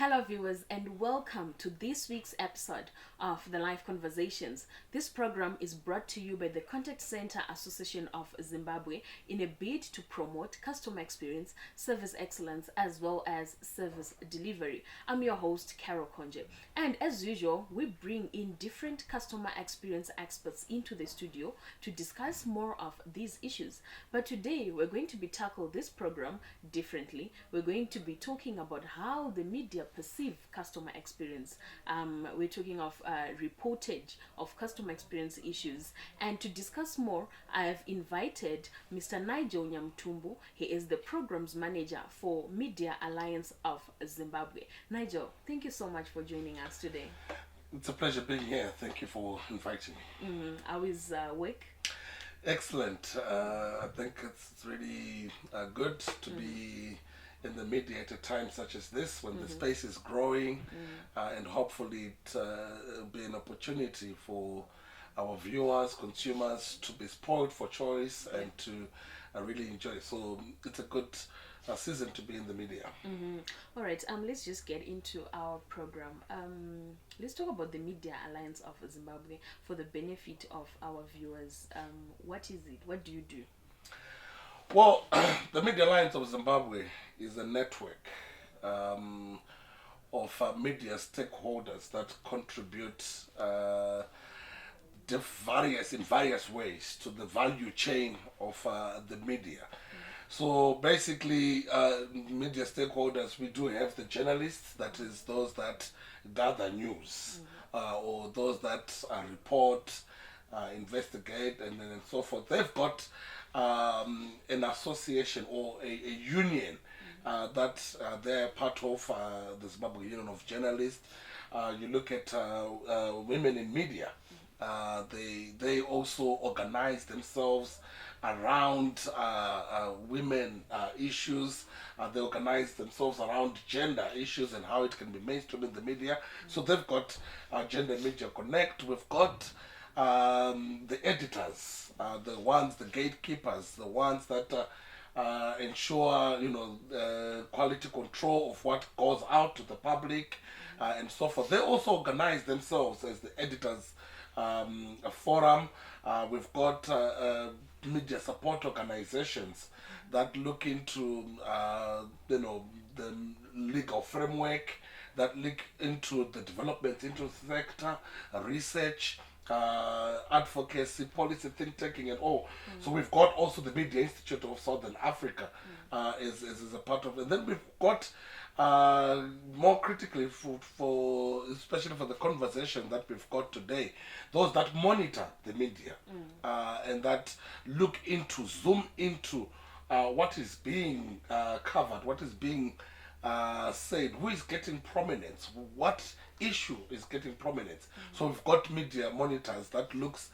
Hello, viewers, and welcome to this week's episode of the Live Conversations. This program is brought to you by the Contact Center Association of Zimbabwe in a bid to promote customer experience, service excellence, as well as service delivery. I'm your host, Carol Konje, and as usual, we bring in different customer experience experts into the studio to discuss more of these issues. But today, we're going to be tackle this program differently. We're going to be talking about how the media perceive customer experience. We're talking of reportage of customer experience issues. And to discuss more, I've invited Mr. Nigel Nyamutumbu. He is the programs manager for Media Alliance of Zimbabwe. Nigel, thank you so much for joining us today. It's a pleasure being here. Thank you for inviting me. How is work? Excellent. I think it's really good to be in the media at a time such as this, when the space is growing, and hopefully it will be an opportunity for our viewers, consumers to be spoiled for choice and to really enjoy it. So it's a good season to be in the media. All right, let's just get into our program. Let's talk about the Media Alliance of Zimbabwe for the benefit of our viewers. What is it? What do you do? Well, the Media Alliance of Zimbabwe is a network of media stakeholders that contribute in various ways to the value chain of the media. So basically, media stakeholders, we do have the journalists, that is those that gather news, or those that report, investigate, and so forth. They've got an association or a union that they're part of, the Zimbabwe Union of Journalists. You look at women in media. They also organize themselves around women issues. They organize themselves around gender issues and how it can be mainstream in the media. So they've got Gender Media Connect. We've got the editors, the gatekeepers, the ones that ensure quality control of what goes out to the public, and so forth. They also organize themselves as the editors forum. We've got media support organizations that look into the legal framework, that look into the development into the sector, research, advocacy, policy, think taking, and all. So we've got also the Media Institute of Southern Africa is a part of it. And then we've got more critically for especially for the conversation that we've got today, those that monitor the media and that look into, zoom into what is being covered, what is being said, who is getting prominence, what issue is getting prominence. So we've got media monitors that looks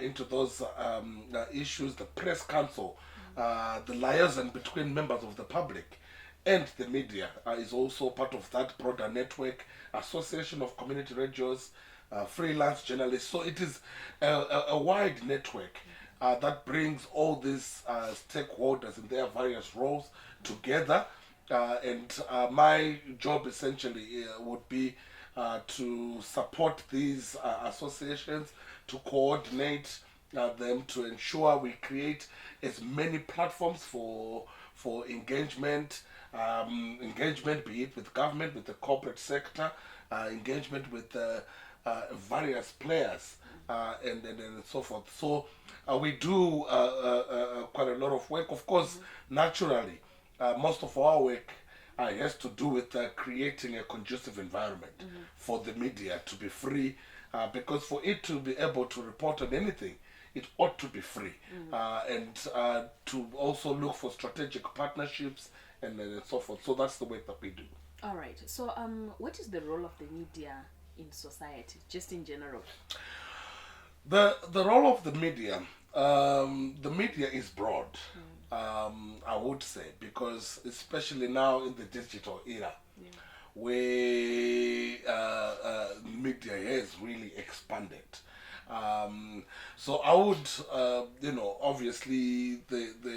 into those issues. The press council, the liaison between members of the public and the media is also part of that broader network. Association of Community Radios, freelance journalists. So it is a wide network that brings all these stakeholders in their various roles together. And my job essentially would be to support these associations, to coordinate them, to ensure we create as many platforms for engagement, be it with government, with the corporate sector, engagement with various players, and so forth. So we do quite a lot of work. Of course, naturally, most of our work has to do with creating a conducive environment for the media to be free, because for it to be able to report on anything, it ought to be free, and to also look for strategic partnerships and so forth. So that's the work that we do. All right. So, what is the role of the media in society, just in general? The role of the media is broad. I would say, because especially now in the digital era, where media has really expanded. So I would, obviously the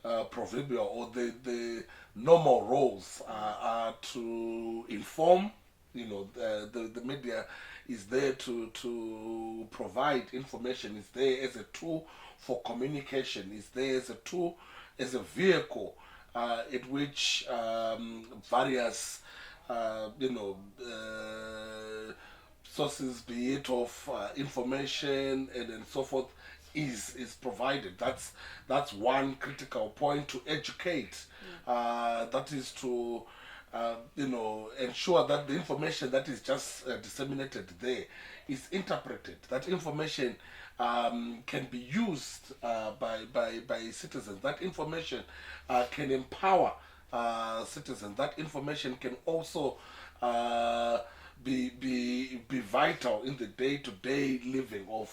proverbial or the normal roles are to inform. The media is there to provide information, is there as a tool for communication, is there as a tool, as a vehicle in which various sources, be it of information and so forth, is provided. That's one critical point, to educate. That is to ensure that the information that is just disseminated there is interpreted. That information can be used by citizens. That information can empower citizens. That information can also be vital in the day-to-day living of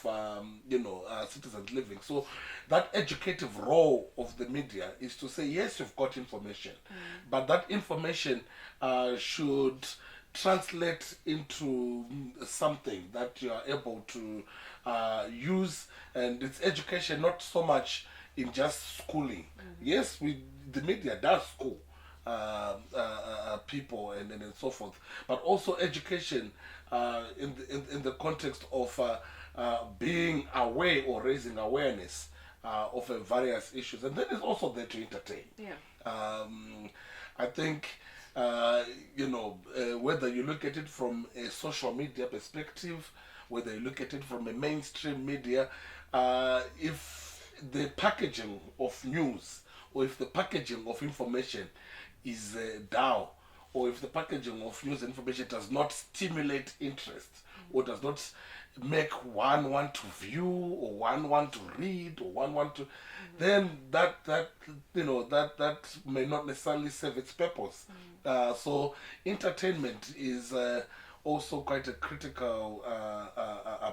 citizens living. So that educative role of the media is to say, yes, you've got information, but that information should translate into something that you are able to use, and it's education, not so much in just schooling. Yes, the media does school people and so forth, but also education in the context of being aware or raising awareness of various issues, and then it's also there to entertain. I think whether you look at it from a social media perspective, whether you look at it from a mainstream media, if the packaging of news or if the packaging of information is dull, or if the packaging of news and information does not stimulate interest, or does not make one want to view, or one want to read, or one want to, then that may not necessarily serve its purpose. So entertainment is also quite a critical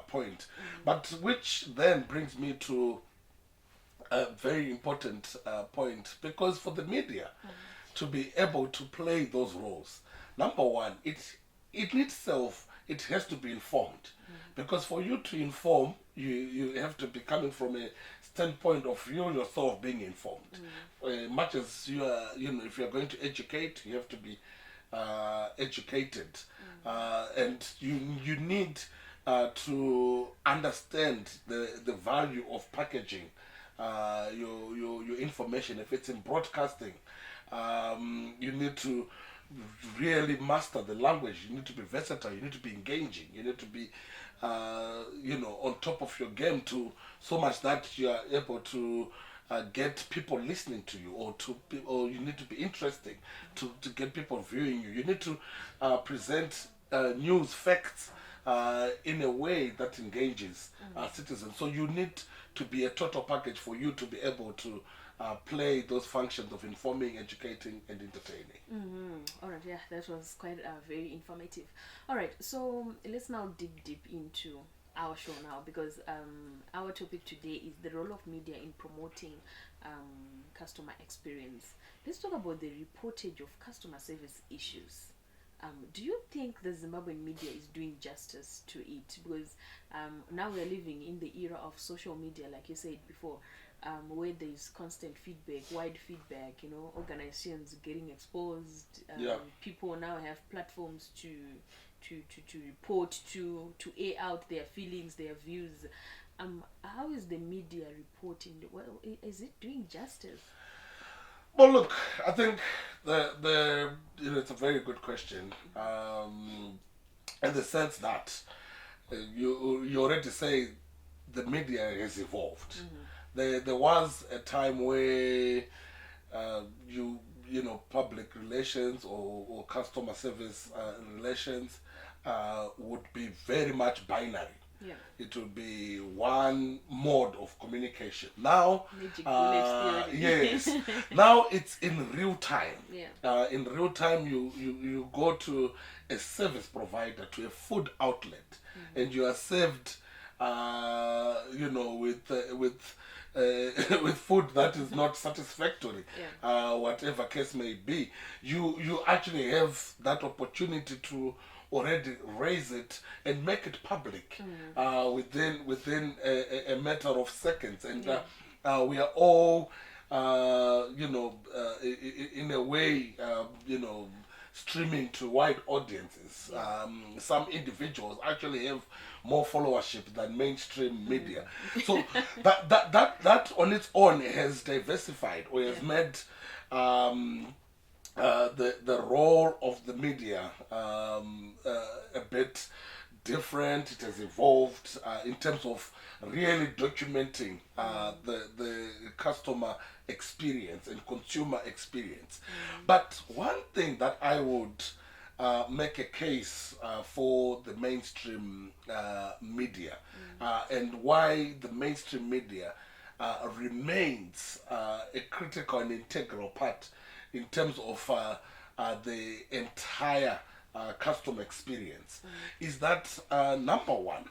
point, but which then brings me to a very important point, because for the media to be able to play those roles, number one, it itself, it has to be informed. Because for you to inform, you have to be coming from a standpoint of you yourself being informed. Much as you are, if you are going to educate, you have to be educated, and you need to understand the value of packaging your information. If it's in broadcasting, you need to really master the language. You need to be versatile. You need to be engaging. You need to be on top of your game, to so much that you are able to get people listening to you, or you need to be interesting to get people viewing you. You need to present news, facts in a way that engages citizens. So you need to be a total package for you to be able to play those functions of informing, educating, and entertaining. All right, yeah, that was quite very informative. All right, so let's now dig deep into our show now, because our topic today is the role of media in promoting customer experience. Let's talk about the reportage of customer service issues. Do you think the Zimbabwean media is doing justice to it? Because now we're living in the era of social media, like you said before, where there's constant feedback, wide feedback, organizations getting exposed. People now have platforms to report, to air out their feelings, their views. How is the media reporting? Well, is it doing justice? Well, look, I think it's a very good question, in the sense that you already say the media has evolved. There was a time where public relations or customer service relations would be very much binary. It would be one mode of communication. Now, yes, now it's in real time. In real time, you go to a service provider, to a food outlet, and you are served, with food that is not satisfactory, whatever case may be. You actually have that opportunity to already raise it and make it public within a matter of seconds, and we are all in a way, streaming to wide audiences. Some individuals actually have more followership than mainstream media. So that on its own has diversified or has made um, the role of the media a bit different. It has evolved in terms of really documenting the customer experience and consumer experience. But one thing that I would make a case for the mainstream media and why the mainstream media remains a critical and integral part in terms of the entire customer experience is that number one,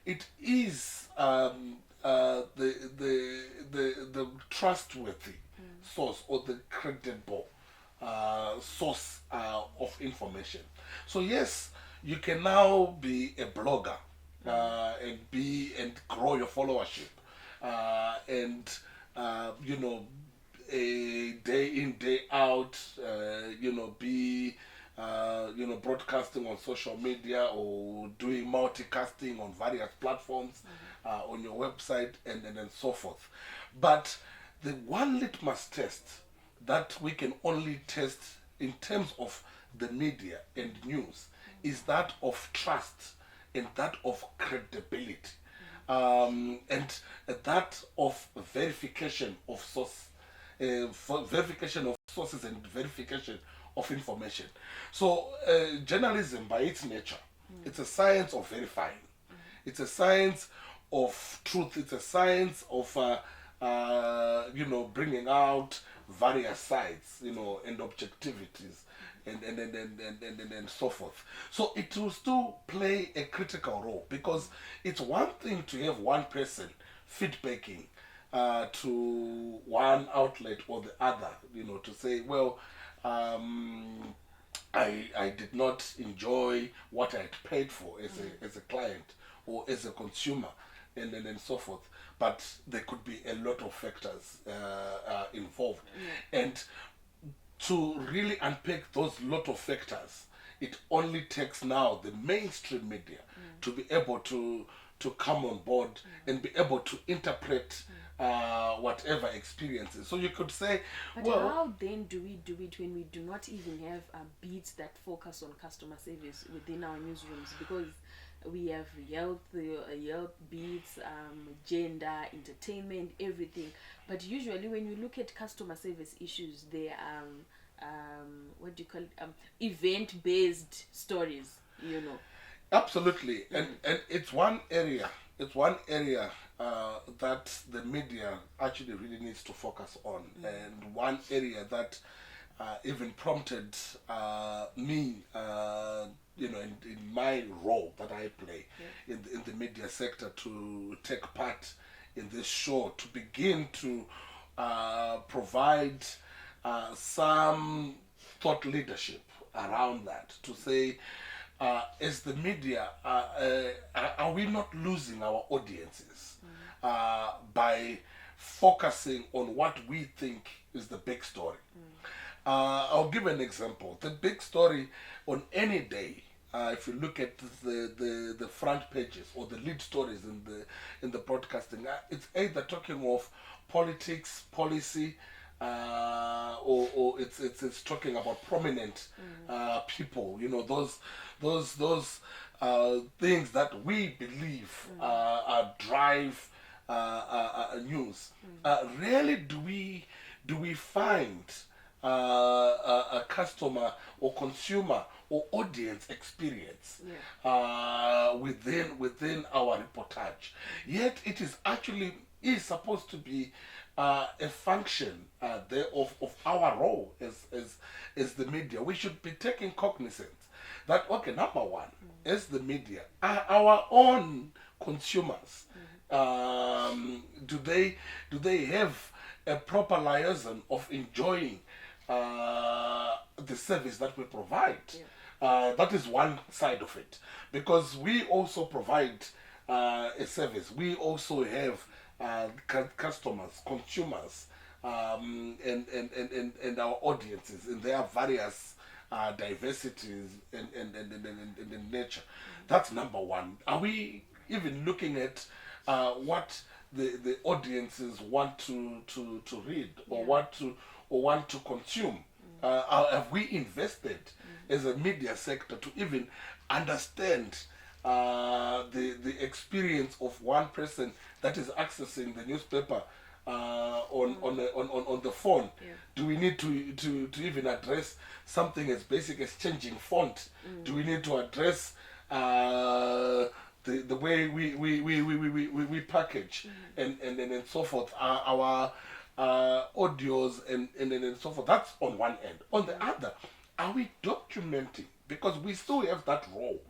it is the trustworthy source or the credible source of information. So yes, you can now be a blogger and grow your followership and a day in day out be broadcasting on social media or doing multicasting on various platforms on your website and so forth. But the one litmus test that we can only test in terms of the media and news is that of trust and that of credibility and that of verification of source, verification of sources and verification of information. So journalism by its nature, it's a science of verifying. It's a science of truth. It's a science of bringing out various sides, and objectivities, and so forth. So it will still play a critical role because it's one thing to have one person feedbacking to one outlet or the other, to say, well, I did not enjoy what I had paid for as a client or as a consumer, and so forth. But there could be a lot of factors involved, and to really unpack those lot of factors, it only takes now the mainstream media to be able to come on board and be able to interpret whatever experiences. So you could say, But well, how then do we do it when we do not even have beats that focus on customer service within our newsrooms? Because we have health beats, gender, entertainment, everything. But usually, when you look at customer service issues, they are what do you call it? Event-based stories. absolutely, and it's one area. It's one area that the media actually really needs to focus on, and one area that even prompted me, in my role that I play in the media sector to take part in this show to begin to provide some thought leadership around that to say, as the media, are we not losing our audiences by focusing on what we think is the big story? I'll give an example. The big story on any day, if you look at the front pages or the lead stories in the broadcasting, it's either talking of politics, policy, or it's talking about prominent people. Those things that we believe drive news. Rarely do we find a customer or consumer or audience experience within our reportage. Yet it is actually is supposed to be a function of our role as the media. We should be taking cognizance that, okay, number one, as the media, are our own consumers. Do they have a proper liaison of enjoying the service that we provide? That is one side of it, because we also provide a service. We also have customers, consumers and our audiences in their various diversities and nature. That's number one. Are we even looking at what the audiences want to read or want to consume? Have we invested as a media sector to even understand the experience of one person that is accessing the newspaper on the phone? Yeah. Do we need to even address something as basic as changing font? Do we need to address the way we package and so forth our audios and so forth? That's on one end. On the other, are we documenting? Because we still have that role,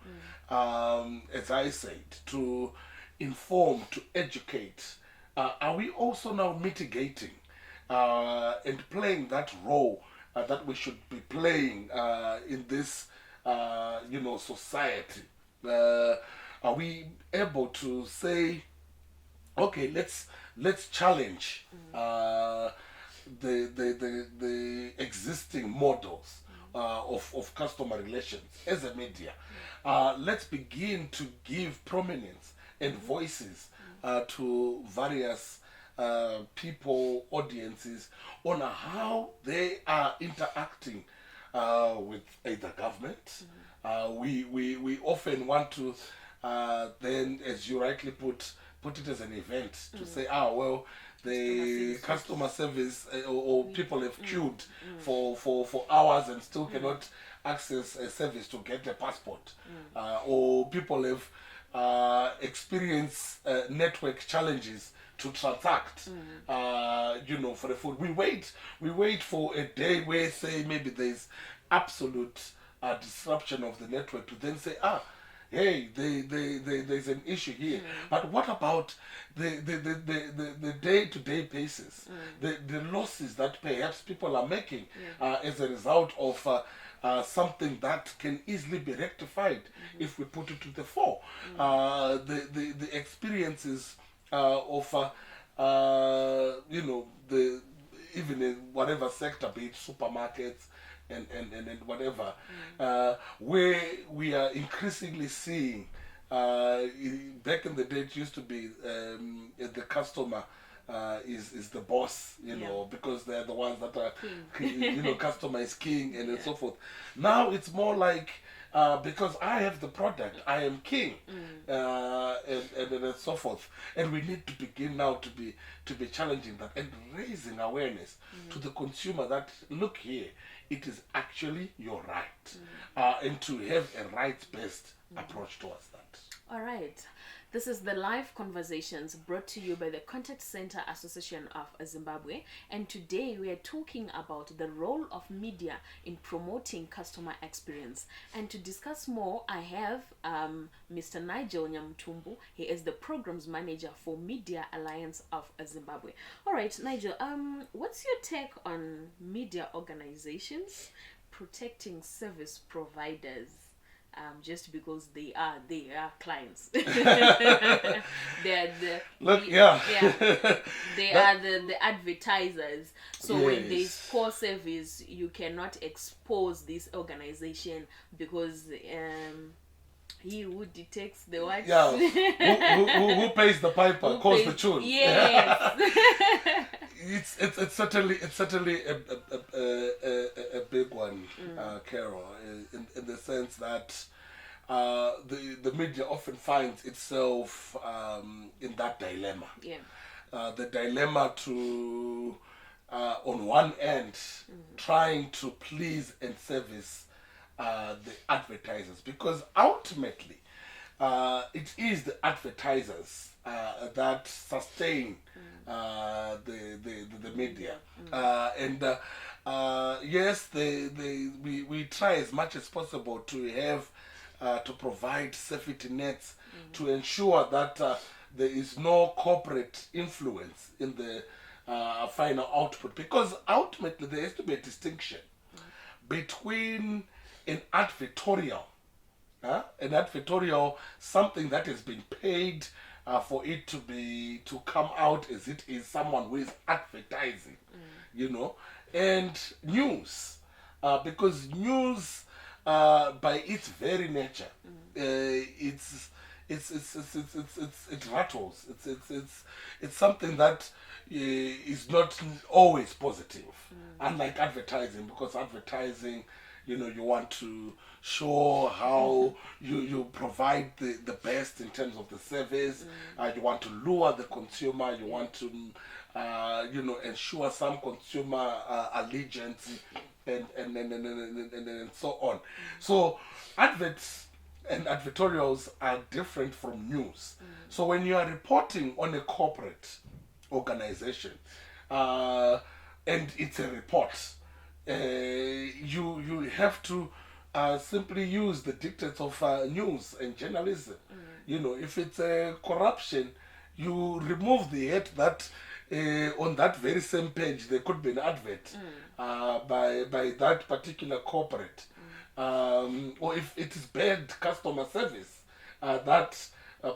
as I said, to inform, to educate. Are we also now mitigating and playing that role that we should be playing in this, society? Are we able to say, okay, let's challenge the existing models of customer relations as a media? Let's begin to give prominence and voices to various people, audiences, on how they are interacting with either government. We often want to then, as you rightly put it as an event to say, well, the customer service or people have queued for hours and still cannot access a service to get a passport, or people have experienced network challenges to transact, for the food. We wait for a day where, say, maybe there's absolute disruption of the network to then say, hey, there's an issue here. But what about the day-to-day basis, the losses that perhaps people are making as a result of something that can easily be rectified if we put it to the fore? The experiences of the even in whatever sector, be it supermarkets and whatever, where we are increasingly seeing, back in the day it used to be the customer is the boss, because they're the ones that are king. Customer is king and so forth. Now it's more like, because I have the product, I am king, and so forth. And we need to begin now to be challenging that and raising awareness to the consumer that, look here, it is actually your right, and to have a rights-based approach towards that. All right. This is the Live Conversations brought to you by the Contact Center Association of Zimbabwe. And today we are talking about the role of media in promoting customer experience. And to discuss more, I have Mr. Nigel Nyamutumbu. He is the Programs Manager for Media Alliance of Zimbabwe. All right, Nigel, what's your take on media organizations protecting service providers? Just because they are clients. They are the advertisers. So when there's poor service, you cannot expose this organization because he who detects the what? Yeah. who pays the piper calls the tune. Yes. It's certainly a big one, Carol, in the sense that the media often finds itself in that dilemma. Yeah. The dilemma to, on one end, trying to please and service the advertisers, because ultimately it is the advertisers that sustain the media, and yes, we try as much as possible to have to provide safety nets to ensure that there is no corporate influence in the final output, because ultimately there has to be a distinction between an advertorial, something that has been paid for it to come out as it is someone who is advertising, and news, because news, by its very nature, it rattles. It's something that is not always positive, unlike advertising, because advertising, you want to show how you provide the best in terms of the service. You want to lure the consumer. You want to ensure some consumer allegiance, and so on. So adverts and advertorials are different from news. So when you are reporting on a corporate organization, and it's a report, you have to simply use the dictates of news and journalism. If it's a corruption, you remove the hate that on that very same page there could be an advert by that particular corporate. Or if it is bad customer service, that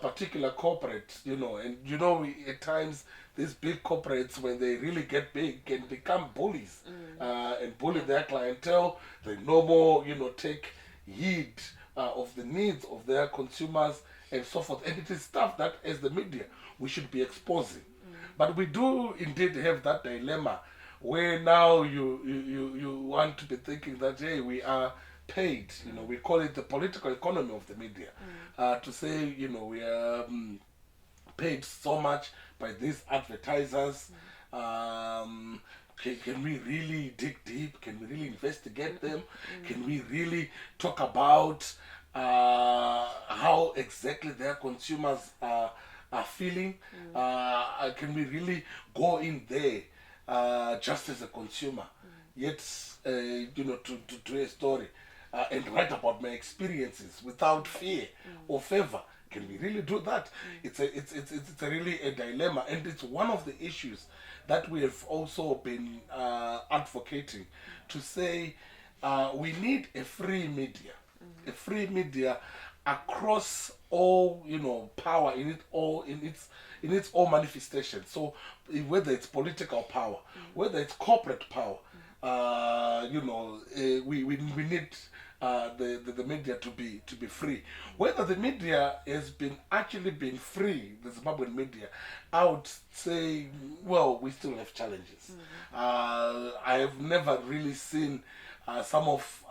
particular corporate, at times these big corporates, when they really get big, can become bullies, and bully their clientele. They no more, take heed of the needs of their consumers and so forth. And it is stuff that, as the media, we should be exposing. But we do indeed have that dilemma where now you want to be thinking that, hey, we are paid, we call it the political economy of the media, to say, we are paid so much by these advertisers. Can we really dig deep? Can we really investigate them? Can we really talk about how exactly their consumers are feeling? Can we really go in there just as a consumer, yet to do a story and write about my experiences without fear or favor? Can we really do that? It's a really a dilemma, and it's one of the issues that we have also been advocating, to say we need a free media across all power in its all manifestations. So whether it's political power, whether it's corporate power, we need the media to be free. Whether the media has actually been free, the Zimbabwean media, I would say, well, we still have challenges. I have never really seen some of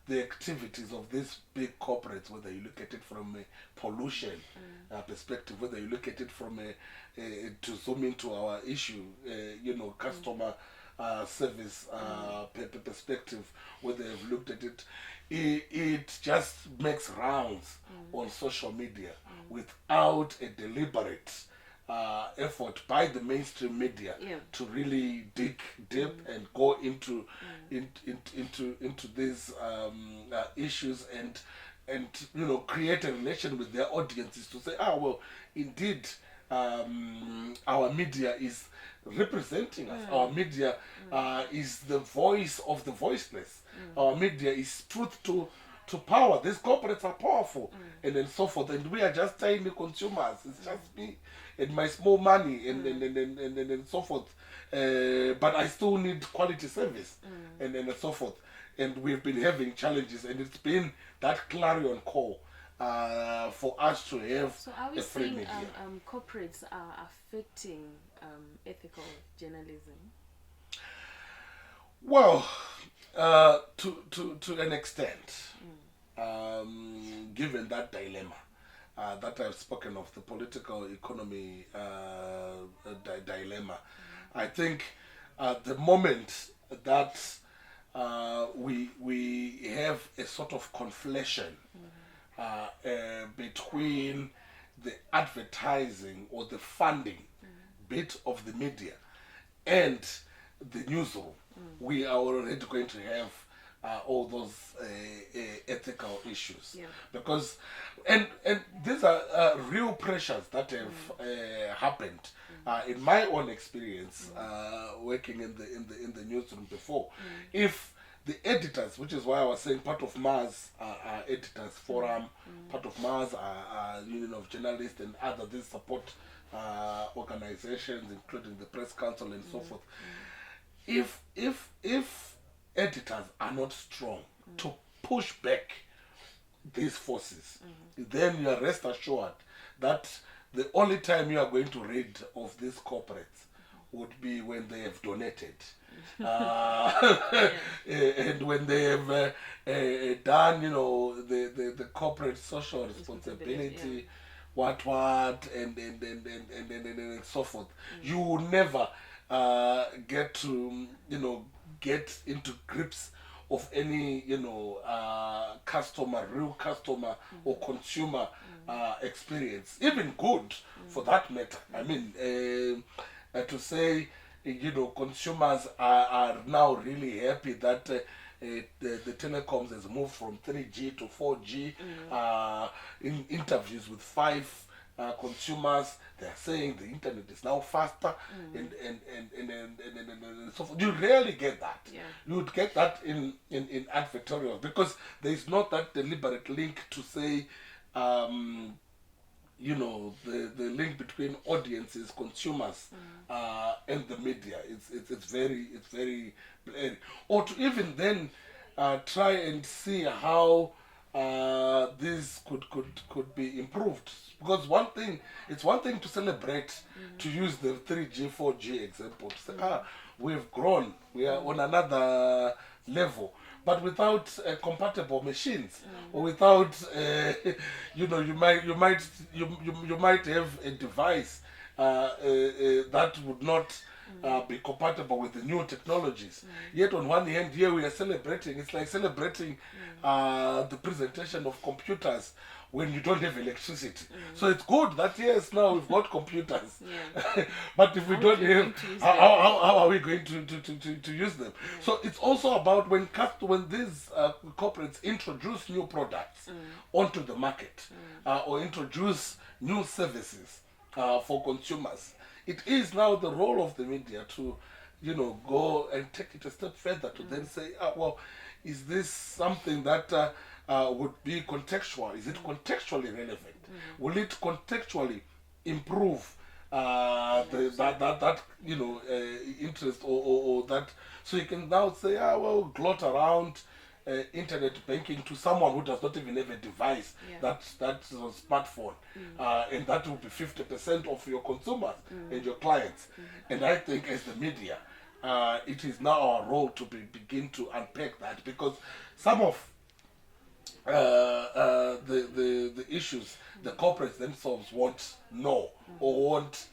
the activities of these big corporates, whether you look at it from a pollution perspective, whether you look at it from to zoom into our issue, customer service perspective, whether you've looked at it, it just makes rounds on social media without a deliberate effort by the mainstream media to really dig deep and go into these issues, and create a relation with their audiences to say, well, indeed, our media is representing us. Our media is the voice of the voiceless. Our media is truth to power. These corporates are powerful, and then so forth, and we are just tiny consumers. It's just me and my small money, and so forth. But I still need quality service, and so forth. And we've been having challenges, and it's been that clarion call for us to have So are we a free saying media. corporates are affecting ethical journalism? Well, to an extent, given that dilemma that I've spoken of, the political economy dilemma, I think the moment that we have a sort of conflation between the advertising or the funding bit of the media and the newsroom, we are already going to have all those ethical issues, because and these are real pressures that have happened in my own experience working in the newsroom before. If the editors, which is why I was saying part of Mars are editors, Forum, part of Mars are Union of Journalists and other these support organizations, including the Press Council and so forth. If editors are not strong to push back these forces, then you are rest assured that the only time you are going to read of these corporates would be when they have donated. And when they have done, the corporate social responsibility, what, and so forth. You will never get to, get into grips of any, real customer or consumer experience, even good for that matter. I mean, to say, consumers are now really happy that the telecoms has moved from 3G to 4G. In interviews with 5 consumers, they are saying the internet is now faster, and so forth. You rarely get that. Yeah. You would get that in advertorials, because there is not that deliberate link to say, the link between audiences, consumers, and the media. It's very blurry. Or to even then try and see how this could be improved. Because it's one thing to celebrate, to use the 3G, 4G example, to say, we've grown, we are on another level. But without compatible machines, or without, you might have a device that would not be compatible with the new technologies. Yet on one hand, here we are celebrating. It's like celebrating the presentation of computers when you don't have electricity. So it's good that yes, now we've got computers. But if we don't have, how are we going to use them? So it's also about when these corporates introduce new products onto the market, or introduce new services for consumers. It is now the role of the media to, go and take it a step further to then say, is this something that would be contextual? Is it contextually relevant? Will it contextually improve that interest or that? So you can now say, glot around internet banking to someone who does not even have a device that's a smartphone, and that will be 50% of your consumers and your clients. And I think as the media, it is now our role to begin to unpack that, because some of the issues the corporates themselves won't know or won't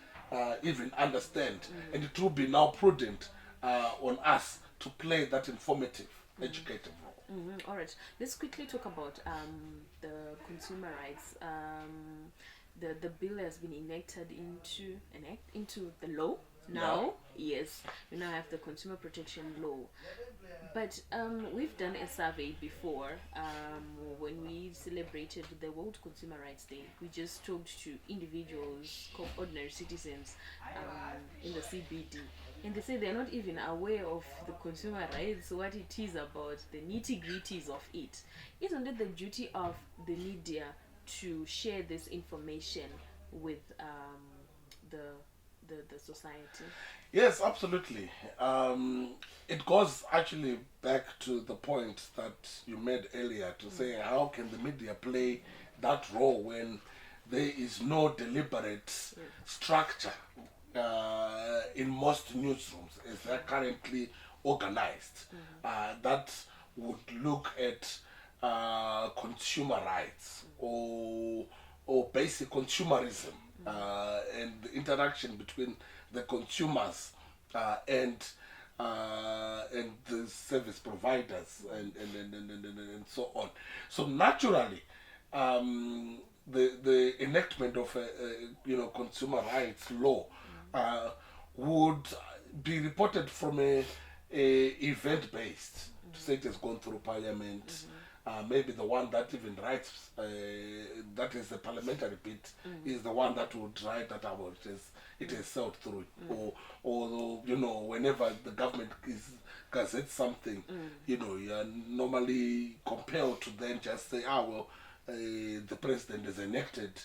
even understand, and it will be now prudent on us to play that informative, educative role. All right, let's quickly talk about the consumer rights. The bill has been enacted into the law now. Yes, we now have the consumer protection law. But we've done a survey before when we celebrated the World Consumer Rights Day. We just talked to individuals, ordinary citizens in the CBD. And they say they're not even aware of the consumer rights, what it is about, the nitty-gritties of it. Isn't it the duty of the media to share this information with the society? Yes, absolutely. It goes actually back to the point that you made earlier to say, how can the media play that role when there is no deliberate structure in most newsrooms as they're currently organized, that would look at consumer rights or basic consumerism, and the interaction between the consumers and the service providers and so on. So naturally, the enactment of a consumer rights law would be reported from a event based, to say it has gone through parliament, maybe the one that even writes, that is the parliamentary bit, is the one that would write that about it is sailed through. Or whenever the government gazettes something, you are normally compelled to then just say, the president has enacted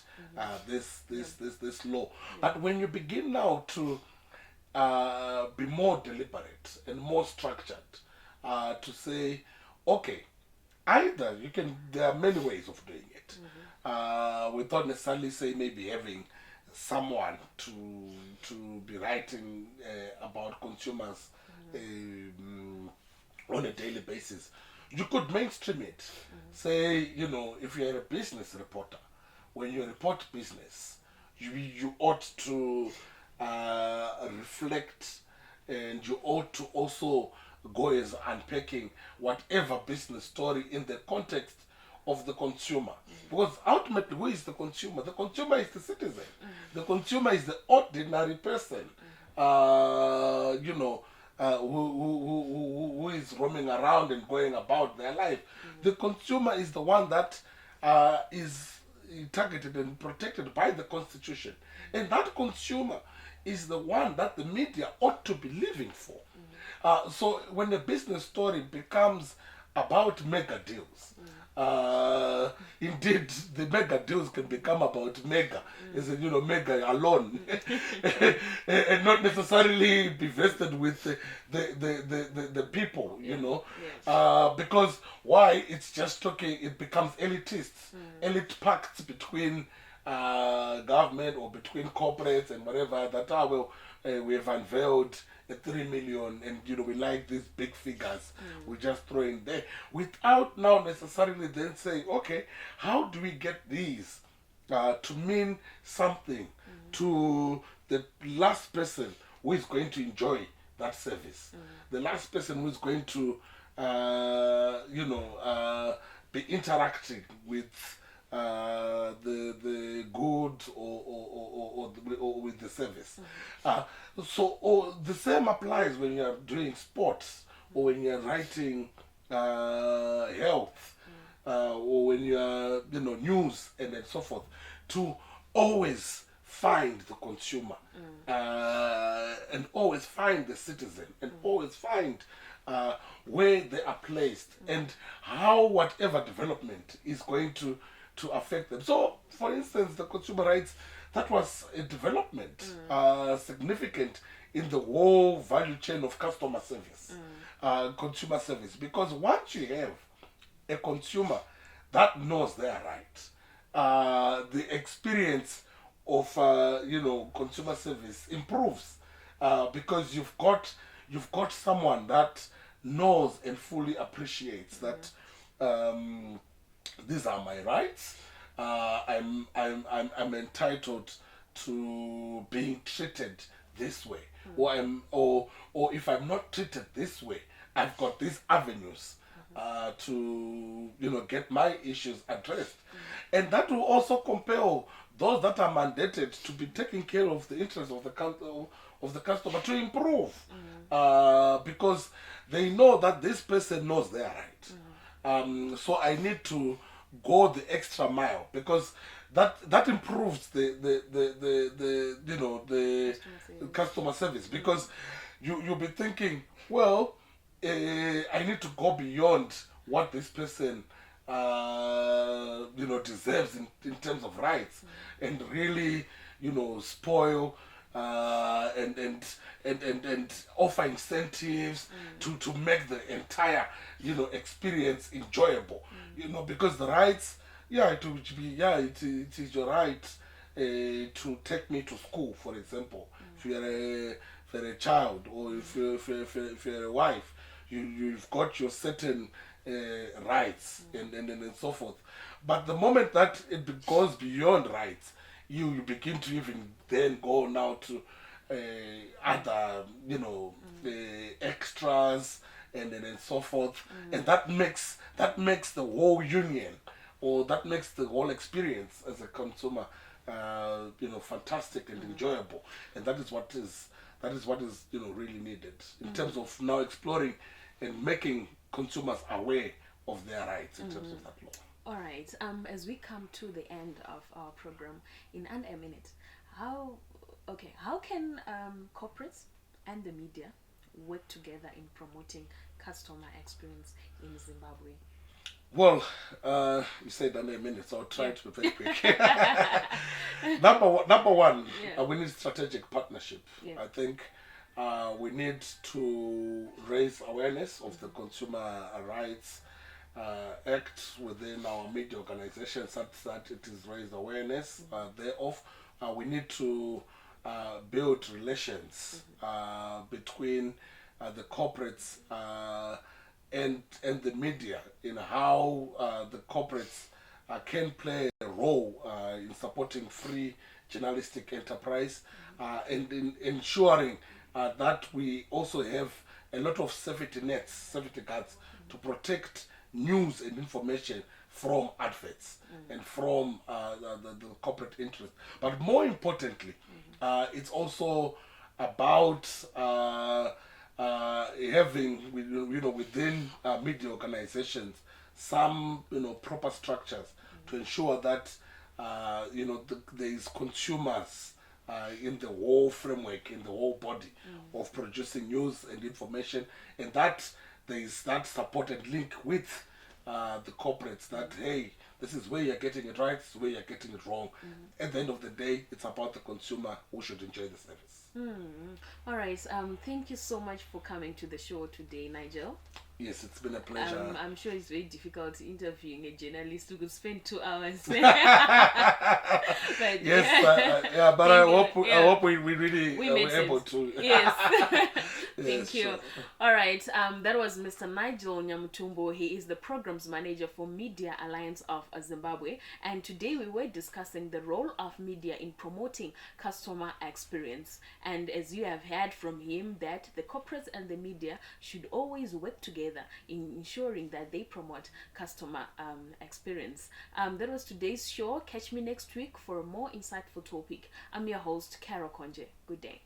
this law. But when you begin now to be more deliberate and more structured, to say, okay, either there are many ways of doing it, without necessarily say maybe having someone to be writing about consumers on a daily basis. You could mainstream it. Say, if you're a business reporter, when you report business, you ought to reflect, and you ought to also go as unpacking whatever business story in the context of the consumer. Because ultimately, who is the consumer? The consumer is the citizen. The consumer is the ordinary person, who is roaming around and going about their life. The consumer is the one that is targeted and protected by the Constitution. And that consumer is the one that the media ought to be living for. So when a business story becomes about mega deals, indeed the mega deals can become about mega, as in, mega alone, and not necessarily be vested with the people, because why? It's just it becomes elitists, elite pacts between government or between corporates and whatever that we have unveiled 3 million, and we like these big figures. We just throw in there without now necessarily then saying, okay, how do we get these to mean something to the last person who is going to enjoy that service, the last person who is going to be interacting with the goods or with the service. So the same applies when you're doing sports, or when you're writing health, or when you're news and so forth, to always find the consumer, and always find the citizen, and always find where they are placed, and how whatever development is going to affect them. So, for instance, the consumer rights, that was a development significant in the whole value chain of customer service, consumer service. Because once you have a consumer that knows their right, the experience of consumer service improves, because you've got someone that knows and fully appreciates that these are my rights. I'm entitled to being treated this way, or if I'm not treated this way, I've got these avenues to get my issues addressed, and that will also compel those that are mandated to be taking care of the interests of the customer to improve, because they know that this person knows their right. So I need to go the extra mile, because that improves the customer service, because you'll be thinking, well, I need to go beyond what this person deserves in terms of rights, and really spoil and offer incentives to make the entire experience enjoyable, because the rights, it is your right to take me to school, for example. If you're a child, or if you're a wife, you've got your certain rights and so forth. But the moment that it goes beyond rights, you begin to even then go now to other extras and so forth, and that makes the whole union, or that makes the whole experience as a consumer fantastic and enjoyable. And that is what is really needed in terms of now exploring and making consumers aware of their rights in terms of that law. All right. As we come to the end of our program in under a minute, how can corporates and the media work together in promoting customer experience in Zimbabwe? Well, you said under a minute, so I'll try to be very quick. Number one, we need strategic partnership. Yeah. I think we need to raise awareness of the Consumer Rights Act within our media organizations, such that it is raised awareness thereof. We need to build relations between the corporates and the media in how the corporates can play a role in supporting free journalistic enterprise and in ensuring that we also have a lot of safety nets, safety guards to protect news and information from adverts and from the corporate interest. But more importantly, it's also about having, within media organizations some proper structures to ensure that there is consumers in the whole framework, in the whole body of producing news and information, and that there is that support and link with the corporates that, hey, this is where you're getting it right, this is where you're getting it wrong. At the end of the day, it's about the consumer who should enjoy the service. All right. Thank you so much for coming to the show today, Nigel. Yes, it's been a pleasure. I'm sure it's very difficult interviewing a journalist who could spend 2 hours. But yes, but I hope we really were able to. Yes. Yes, Thank you. sure. All right. That was Mr. Nigel Nyamutumbu. He is the programs manager for Media Alliance of Zimbabwe. And today we were discussing the role of media in promoting customer experience. And as you have heard from him, that the corporates and the media should always work together in ensuring that they promote customer experience. That was today's show. Catch me next week for a more insightful topic. I'm your host, Carol Konje. Good day.